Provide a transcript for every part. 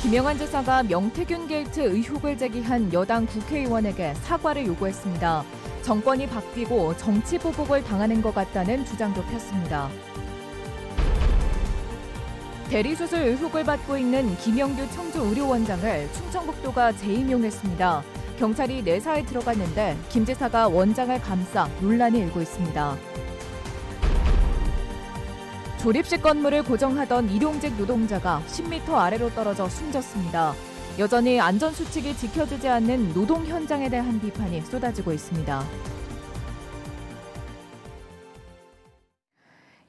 김영환 지사가 명태균 게이트 의혹을 제기한 여당 국회의원에게 사과를 요구했습니다. 정권이 바뀌고 정치 보복을 당하는 것 같다는 주장도 폈습니다. 대리수술 의혹을 받고 있는 김영규 청주의료원장을 충청북도가 재임용했습니다. 경찰이 내사에 들어갔는데 김 지사가 원장을 감싸 논란이 일고 있습니다. 조립식 건물을 고정하던 일용직 노동자가 10m 아래로 떨어져 숨졌습니다. 여전히 안전수칙이 지켜지지 않는 노동 현장에 대한 비판이 쏟아지고 있습니다.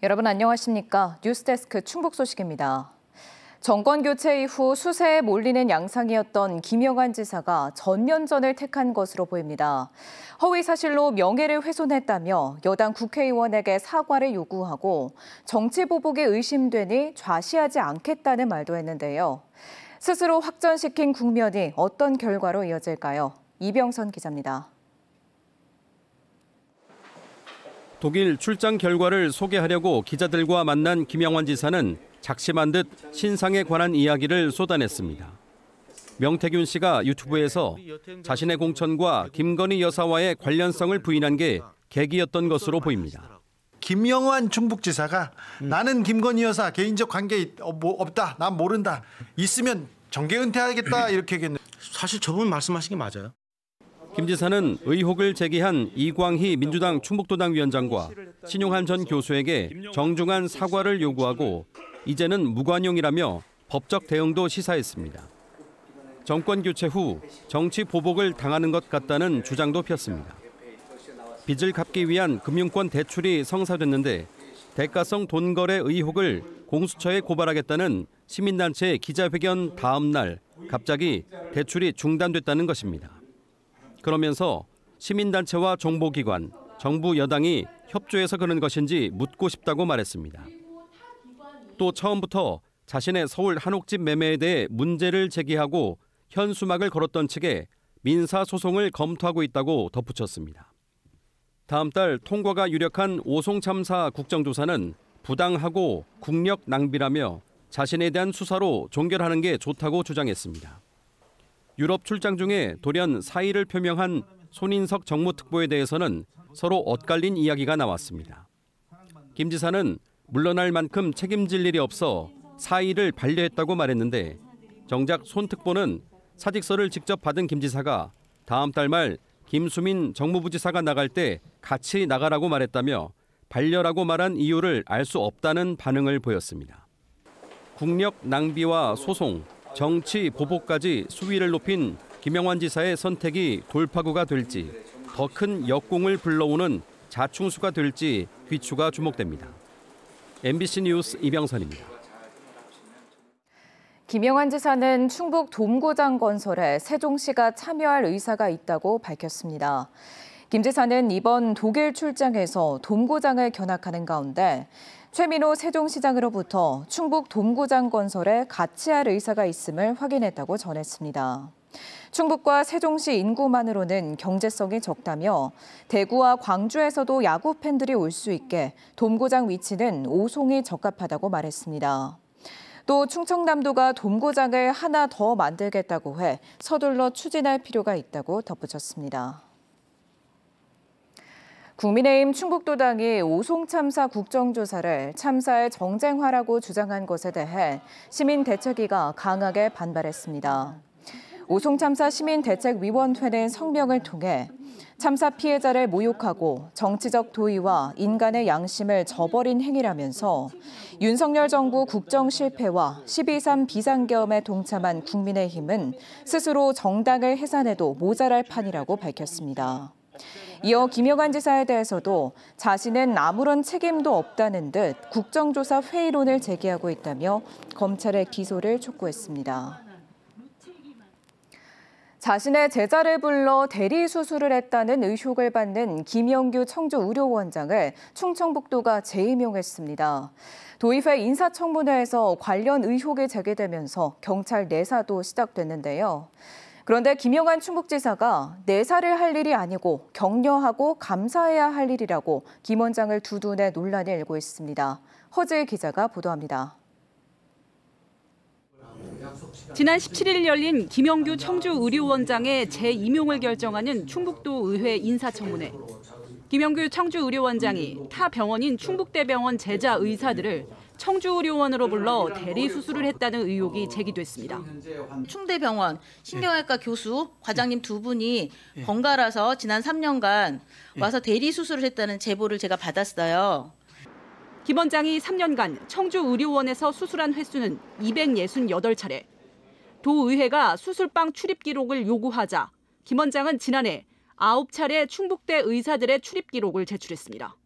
여러분 안녕하십니까? 뉴스데스크 충북 소식입니다. 정권 교체 이후 수세에 몰리는 양상이었던 김영환 지사가 전면전을 택한 것으로 보입니다. 허위 사실로 명예를 훼손했다며 여당 국회의원에게 사과를 요구하고 정치 보복이 의심되니 좌시하지 않겠다는 말도 했는데요. 스스로 확전시킨 국면이 어떤 결과로 이어질까요? 이병선 기자입니다. 독일 출장 결과를 소개하려고 기자들과 만난 김영환 지사는 작심한 듯 신상에 관한 이야기를 쏟아냈습니다. 명태균 씨가 유튜브에서 자신의 공천과 김건희 여사와의 관련성을 부인한 게 계기였던 것으로 보입니다. 김영환 충북지사가 나는 김건희 여사 개인적 관계 없다, 난 모른다, 있으면 정계 은퇴하겠다 이렇게 얘기했는데 사실 저분 말씀하신 게 맞아요. 김 지사는 의혹을 제기한 이광희 민주당 충북도당 위원장과 신용한 전 교수에게 정중한 사과를 요구하고 이제는 무관용이라며 법적 대응도 시사했습니다. 정권 교체 후 정치 보복을 당하는 것 같다는 주장도 폈습니다. 빚을 갚기 위한 금융권 대출이 성사됐는데 대가성 돈 거래 의혹을 공수처에 고발하겠다는 시민단체의 기자회견 다음 날 갑자기 대출이 중단됐다는 것입니다. 그러면서 시민단체와 정보기관, 정부 여당이 협조해서 그런 것인지 묻고 싶다고 말했습니다. 또 처음부터 자신의 서울 한옥집 매매에 대해 문제를 제기하고 현수막을 걸었던 측에 민사소송을 검토하고 있다고 덧붙였습니다. 다음 달 통과가 유력한 오송 참사 국정조사는 부당하고 국력 낭비라며 자신에 대한 수사로 종결하는 게 좋다고 주장했습니다. 유럽 출장 중에 돌연 사의를 표명한 손인석 정무특보에 대해서는 서로 엇갈린 이야기가 나왔습니다. 김 지사는 물러날 만큼 책임질 일이 없어 사의를 반려했다고 말했는데 정작 손 특보는 사직서를 직접 받은 김 지사가 다음 달 말 김수민 정무부지사가 나갈 때 같이 나가라고 말했다며 반려라고 말한 이유를 알 수 없다는 반응을 보였습니다. 국력 낭비와 소송, 정치 보복까지 수위를 높인 김영환 지사의 선택이 돌파구가 될지 더 큰 역공을 불러오는 자충수가 될지 귀추가 주목됩니다. MBC 뉴스 이병선입니다. 김영환 지사는 충북 돔고장 건설에 세종시가 참여할 의사가 있다고 밝혔습니다. 김 지사는 이번 독일 출장에서 돔고장을 견학하는 가운데 최민호 세종시장으로부터 충북 돔고장 건설에 같이 할 의사가 있음을 확인했다고 전했습니다. 충북과 세종시 인구만으로는 경제성이 적다며 대구와 광주에서도 야구 팬들이 올 수 있게 돔고장 위치는 오송이 적합하다고 말했습니다. 또 충청남도가 돔고장을 하나 더 만들겠다고 해 서둘러 추진할 필요가 있다고 덧붙였습니다. 국민의힘 충북도당이 오송 참사 국정조사를 참사의 정쟁화라고 주장한 것에 대해 시민대책위가 강하게 반발했습니다. 오송 참사 시민대책위원회는 성명을 통해 참사 피해자를 모욕하고 정치적 도의와 인간의 양심을 저버린 행위라면서 윤석열 정부 국정 실패와 12.3 비상계엄에 동참한 국민의힘은 스스로 정당을 해산해도 모자랄 판이라고 밝혔습니다. 이어 김영환 지사에 대해서도 자신은 아무런 책임도 없다는 듯 국정조사 회의론을 제기하고 있다며 검찰의 기소를 촉구했습니다. 자신의 제자를 불러 대리 수술을 했다는 의혹을 받는 김영규 청주의료원장을 충청북도가 재임용했습니다. 도의회 인사청문회에서 관련 의혹이 제기되면서 경찰 내사도 시작됐는데요. 그런데 김영환 충북지사가 내사를 할 일이 아니고 격려하고 감사해야 할 일이라고 김 원장을 두둔해 논란이 일고 있습니다. 허재일 기자가 보도합니다. 지난 17일 열린 김영규 청주의료원장의 재임용을 결정하는 충북도의회 인사청문회. 김영규 청주의료원장이 타 병원인 충북대병원 제자 의사들을 청주의료원으로 불러 대리 수술을 했다는 의혹이 제기됐습니다. 충대병원 신경외과 교수 과장님 두 분이 번갈아서 지난 3년간 와서 대리 수술을 했다는 제보를 제가 받았어요. 김 원장이 3년간 청주의료원에서 수술한 횟수는 268차례. 도의회가 수술방 출입 기록을 요구하자 김 원장은 지난해 9차례 충북대 의사들의 출입 기록을 제출했습니다.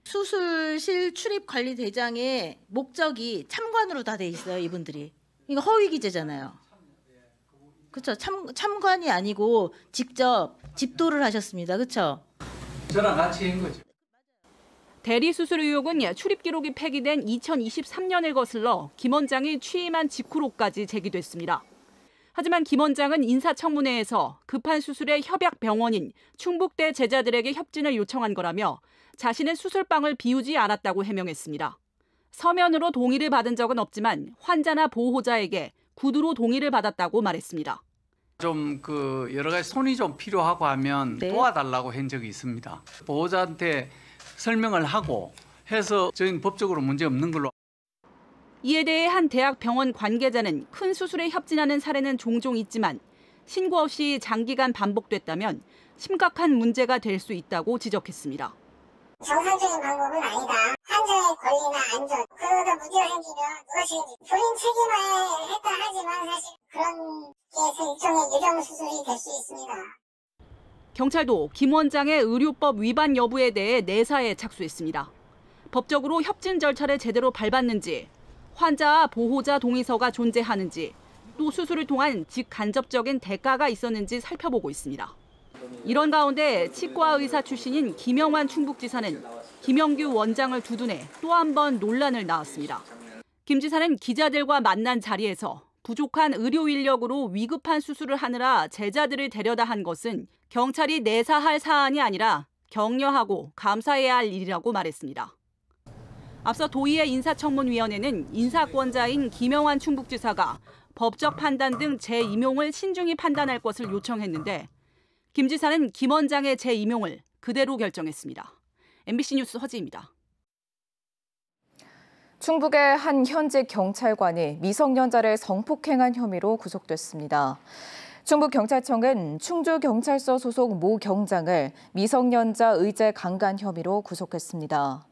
수술실 출입 관리 대장의 목적이 참관으로 다 돼 있어요, 이분들이. 이거 허위 기재잖아요. 그렇죠. 참관이 아니고 직접 집도를 하셨습니다. 그렇죠? 저랑 같이 한 거죠. 대리 수술 의혹은 출입 기록이 폐기된 2023년을 거슬러 김 원장이 취임한 직후로까지 제기됐습니다. 하지만 김 원장은 인사청문회에서 급한 수술의 협약 병원인 충북대 제자들에게 협진을 요청한 거라며 자신은 수술방을 비우지 않았다고 해명했습니다. 서면으로 동의를 받은 적은 없지만 환자나 보호자에게 구두로 동의를 받았다고 말했습니다. 좀 여러 가지 손이 좀 필요하고 하면 도와달라고 한 적이 있습니다. 보호자한테 설명을 하고 해서 저희는 법적으로 문제 없는 걸로. 이에 대해 한 대학 병원 관계자는 큰 수술에 협진하는 사례는 종종 있지만 신고 없이 장기간 반복됐다면 심각한 문제가 될 수 있다고 지적했습니다. 정상적인 방법은 아니다. 환자의 권리나 안전, 그러다 문제가 생기면 누가 책임지? 본인 책임을 했다 하지만 사실 그런 게 일종의 유령 수술이 될 수 있습니다. 경찰도 김 원장의 의료법 위반 여부에 대해 내사에 착수했습니다. 법적으로 협진 절차를 제대로 밟았는지, 환자와 보호자 동의서가 존재하는지, 또 수술을 통한 직간접적인 대가가 있었는지 살펴보고 있습니다. 이런 가운데 치과 의사 출신인 김영환 충북지사는 김영규 원장을 두둔해 또 한 번 논란을 낳았습니다. 김 지사는 기자들과 만난 자리에서 부족한 의료 인력으로 위급한 수술을 하느라 제자들을 데려다 한 것은 경찰이 내사할 사안이 아니라 격려하고 감사해야 할 일이라고 말했습니다. 앞서 도의회 인사청문위원회는 인사권자인 김영환 충북지사가 법적 판단 등 재임용을 신중히 판단할 것을 요청했는데 김 지사는 김 원장의 재임용을 그대로 결정했습니다. MBC 뉴스 허지입니다. 충북의 한 현직 경찰관이 미성년자를 성폭행한 혐의로 구속됐습니다. 충북경찰청은 충주경찰서 소속 모 경장을 미성년자 의제 강간 혐의로 구속했습니다.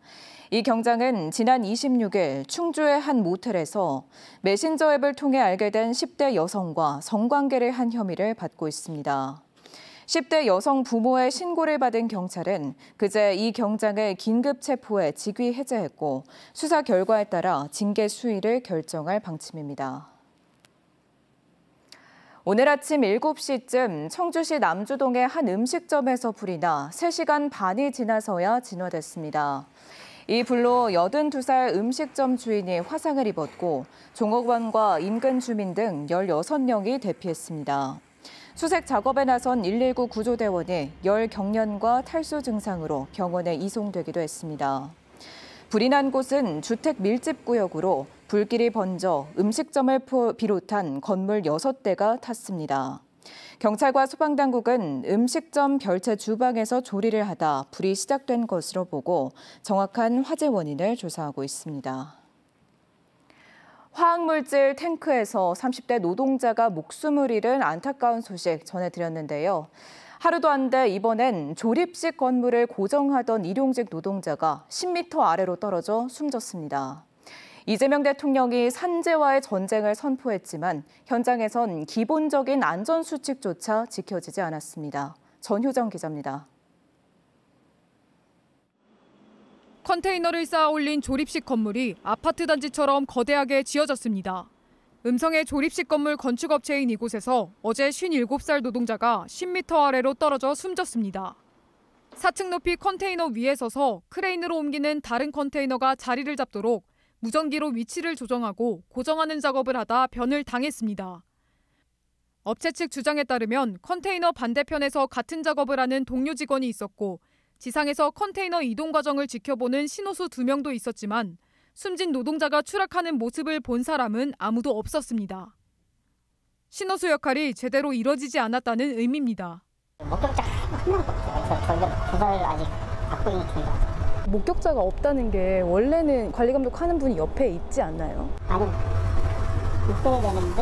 이 경장은 지난 26일 충주의 한 모텔에서 메신저 앱을 통해 알게 된 10대 여성과 성관계를 한 혐의를 받고 있습니다. 10대 여성 부모의 신고를 받은 경찰은 그제 이 경장을 긴급 체포해 직위 해제했고 수사 결과에 따라 징계 수위를 결정할 방침입니다. 오늘 아침 7시쯤 청주시 남주동의 한 음식점에서 불이 나 3시간 반이 지나서야 진화됐습니다. 이 불로 82살 음식점 주인이 화상을 입었고 종업원과 인근 주민 등 16명이 대피했습니다. 수색 작업에 나선 119 구조대원이 열 경련과 탈수 증상으로 병원에 이송되기도 했습니다. 불이 난 곳은 주택 밀집 구역으로 불길이 번져 음식점을 비롯한 건물 6대가 탔습니다. 경찰과 소방당국은 음식점 별채 주방에서 조리를 하다 불이 시작된 것으로 보고 정확한 화재 원인을 조사하고 있습니다. 화학물질 탱크에서 30대 노동자가 목숨을 잃은 안타까운 소식 전해드렸는데요. 하루도 안 돼 이번엔 조립식 건물을 고정하던 일용직 노동자가 10m 아래로 떨어져 숨졌습니다. 이재명 대통령이 산재와의 전쟁을 선포했지만 현장에선 기본적인 안전수칙조차 지켜지지 않았습니다. 전효정 기자입니다. 컨테이너를 쌓아 올린 조립식 건물이 아파트 단지처럼 거대하게 지어졌습니다. 음성의 조립식 건물 건축업체인 이곳에서 어제 57살 노동자가 10m 아래로 떨어져 숨졌습니다. 4층 높이 컨테이너 위에 서서 크레인으로 옮기는 다른 컨테이너가 자리를 잡도록 무전기로 위치를 조정하고 고정하는 작업을 하다 변을 당했습니다. 업체 측 주장에 따르면 컨테이너 반대편에서 같은 작업을 하는 동료 직원이 있었고 지상에서 컨테이너 이동 과정을 지켜보는 신호수 2명도 있었지만 숨진 노동자가 추락하는 모습을 본 사람은 아무도 없었습니다. 신호수 역할이 제대로 이뤄지지 않았다는 의미입니다. 목격자 한 명도 없어요. 저희가 조사를 아직 받고 있는 중이라서. 목격자가 없다는 게 원래는 관리감독하는 분이 옆에 있지 않나요? 아니, 있어야 되는데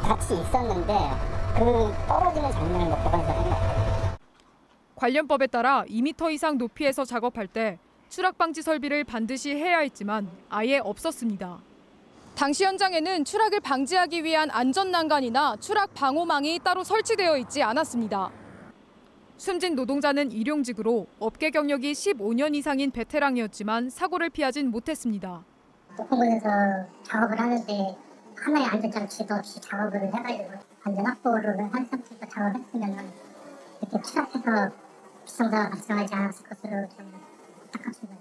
같이 있었는데 그 떨어지는 장면을 목격한 사람이 없어요. 관련법에 따라 2m 이상 높이에서 작업할 때 추락 방지 설비를 반드시 해야 했지만 아예 없었습니다. 당시 현장에는 추락을 방지하기 위한 안전 난간이나 추락 방호망이 따로 설치되어 있지 않았습니다. 숨진 노동자는 일용직으로 업계 경력이 15년 이상인 베테랑이었지만 사고를 피하진 못했습니다. 높은 곳에서 작업을 하는데 하나의 안전장치도 없이 작업을 해가지고 안전 확보를 한 상태에서 작업했으면 이렇게 추락해서 비상사고가 발생하지 않았을 것으로 좀 안타깝습니다.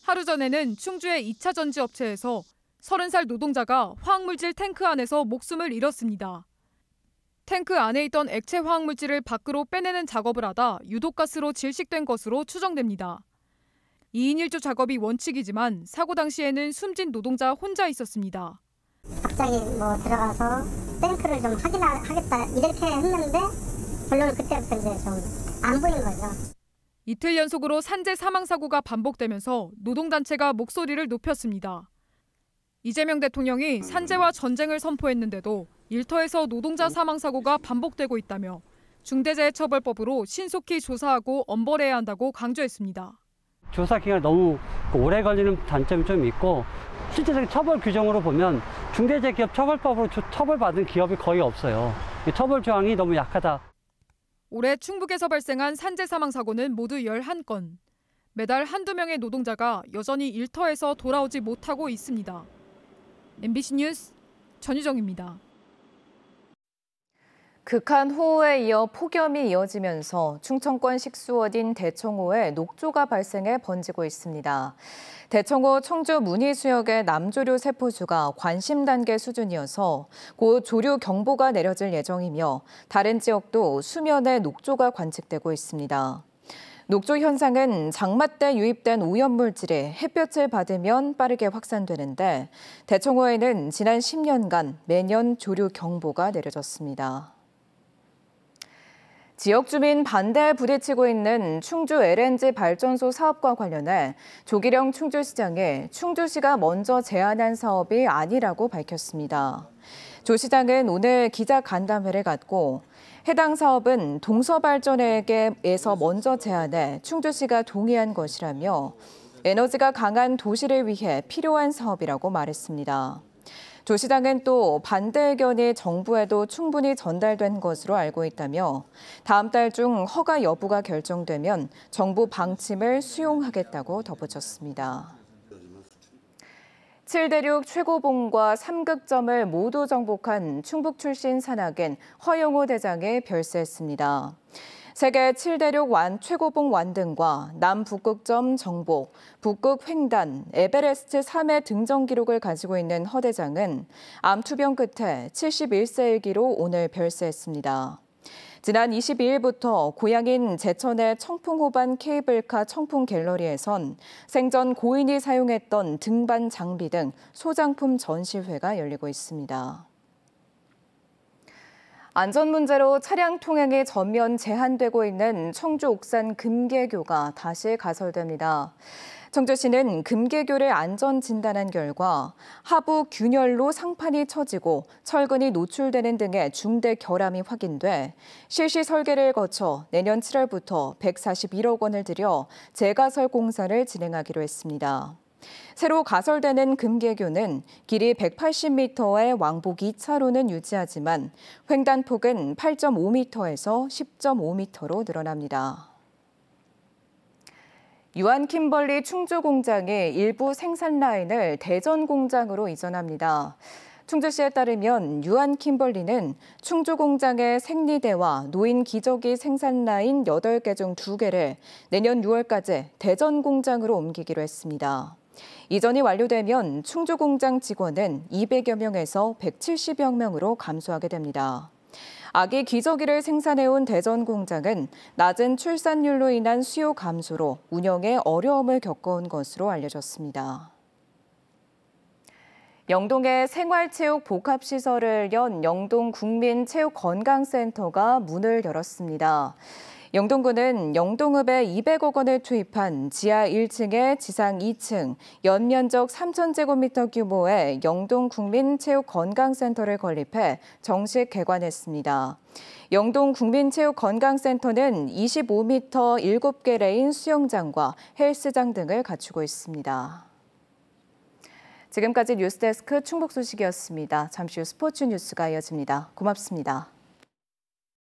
하루 전에는 충주의 2차 전지 업체에서 30살 노동자가 화학물질 탱크 안에서 목숨을 잃었습니다. 탱크 안에 있던 액체 화학물질을 밖으로 빼내는 작업을 하다 유독가스로 질식된 것으로 추정됩니다. 2인 1조 작업이 원칙이지만 사고 당시에는 숨진 노동자 혼자 있었습니다. 갑자기 들어가서 탱크를 좀 확인하겠다 이렇게 했는데 별로 그때부터 이제 좀 안 보인 거죠. 이틀 연속으로 산재 사망 사고가 반복되면서 노동단체가 목소리를 높였습니다. 이재명 대통령이 산재와 전쟁을 선포했는데도 일터에서 노동자 사망 사고가 반복되고 있다며 중대재해처벌법으로 신속히 조사하고 엄벌해야 한다고 강조했습니다. 조사 기간이 너무 오래 걸리는 단점이 좀 있고 실제적인 처벌 규정으로 보면 중대재해기업처벌법으로 처벌받은 기업이 거의 없어요. 처벌 조항이 너무 약하다. 올해 충북에서 발생한 산재 사망 사고는 모두 11건. 매달 한두 명의 노동자가 여전히 일터에서 돌아오지 못하고 있습니다. MBC 뉴스 전유정입니다. 극한 호우에 이어 폭염이 이어지면서 충청권 식수원인 대청호에 녹조가 발생해 번지고 있습니다. 대청호 청주 문희수역의 남조류 세포수가 관심 단계 수준이어서 곧 조류 경보가 내려질 예정이며 다른 지역도 수면에 녹조가 관측되고 있습니다. 녹조 현상은 장마 때 유입된 오염물질이 햇볕을 받으면 빠르게 확산되는데 대청호에는 지난 10년간 매년 조류 경보가 내려졌습니다. 지역 주민 반대에 부딪히고 있는 충주 LNG 발전소 사업과 관련해 조기령 충주시장이 충주시가 먼저 제안한 사업이 아니라고 밝혔습니다. 조 시장은 오늘 기자간담회를 갖고 해당 사업은 동서발전에게에서 먼저 제안해 충주시가 동의한 것이라며 에너지가 강한 도시를 위해 필요한 사업이라고 말했습니다. 조 시장은 또 반대 의견이 정부에도 충분히 전달된 것으로 알고 있다며 다음 달 중 허가 여부가 결정되면 정부 방침을 수용하겠다고 덧붙였습니다. 7대륙 최고봉과 3극점을 모두 정복한 충북 출신 산악인 허영호 대장이 별세했습니다. 세계 7대륙 최고봉 완등과 남북극점 정복, 북극 횡단, 에베레스트 3회 등정 기록을 가지고 있는 허 대장은 암 투병 끝에 71세 일기로 오늘 별세했습니다. 지난 22일부터 고향인 제천의 청풍호반 케이블카 청풍 갤러리에선 생전 고인이 사용했던 등반 장비 등 소장품 전시회가 열리고 있습니다. 안전 문제로 차량 통행이 전면 제한되고 있는 청주 옥산 금계교가 다시 가설됩니다. 청주시는 금계교를 안전 진단한 결과 하부 균열로 상판이 처지고 철근이 노출되는 등의 중대 결함이 확인돼 실시 설계를 거쳐 내년 7월부터 141억 원을 들여 재가설 공사를 진행하기로 했습니다. 새로 가설되는 금계교는 길이 180m의 왕복 2차로는 유지하지만 횡단폭은 8.5m에서 10.5m로 늘어납니다. 유한킴벌리 충주 공장이 일부 생산 라인을 대전 공장으로 이전합니다. 충주시에 따르면 유한킴벌리는 충주 공장의 생리대와 노인 기저귀 생산 라인 8개 중 2개를 내년 6월까지 대전 공장으로 옮기기로 했습니다. 이전이 완료되면 충주 공장 직원은 200여 명에서 170여 명으로 감소하게 됩니다. 아기 기저귀를 생산해온 대전 공장은 낮은 출산율로 인한 수요 감소로 운영에 어려움을 겪어온 것으로 알려졌습니다. 영동에 생활체육 복합시설을 연 영동국민체육건강센터가 문을 열었습니다. 영동구는 영동읍에 200억 원을 투입한 지하 1층에 지상 2층, 연면적 3,000제곱미터 규모의 영동국민체육건강센터를 건립해 정식 개관했습니다. 영동국민체육건강센터는 25m 7개 레인 수영장과 헬스장 등을 갖추고 있습니다. 지금까지 뉴스데스크 충북 소식이었습니다. 잠시 후 스포츠 뉴스가 이어집니다. 고맙습니다.